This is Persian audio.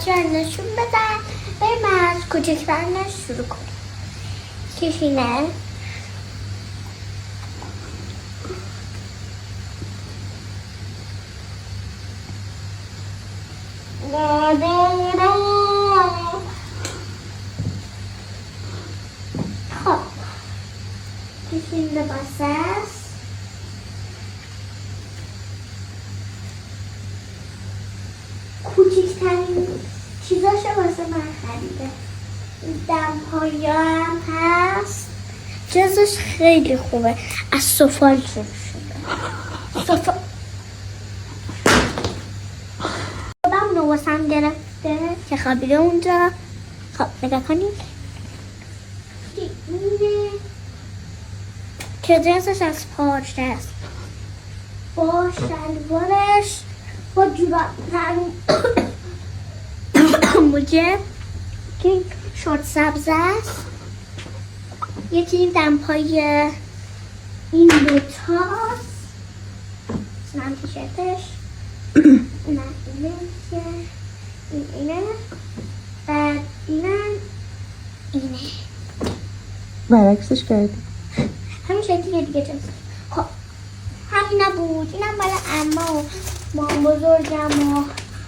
بچه ها نشون بدن. بریم از کوچکترینش شروع کنیم. کشینه خب کشین لباس است. کوچکترین چیزاشو واسه من خریده. دمپایی هم هست. جزش خیلی خوبه. از سفال شروع شده. سفال بودم نواسم گرفته که خوابیده اونجا. خب نگاه کنید اینه که جنسش از پارچه است با شلوارش با جوراب‌ترین موجه که شورت سبز است. یکی این دمپایی این دوتاست. اینم تیشرتش. نه اینه که اینه بعد اینه برعکسش کردی. همین شکلی دیگه جنس. خب همین نبود. اینم برای عمه و مام بزرگم و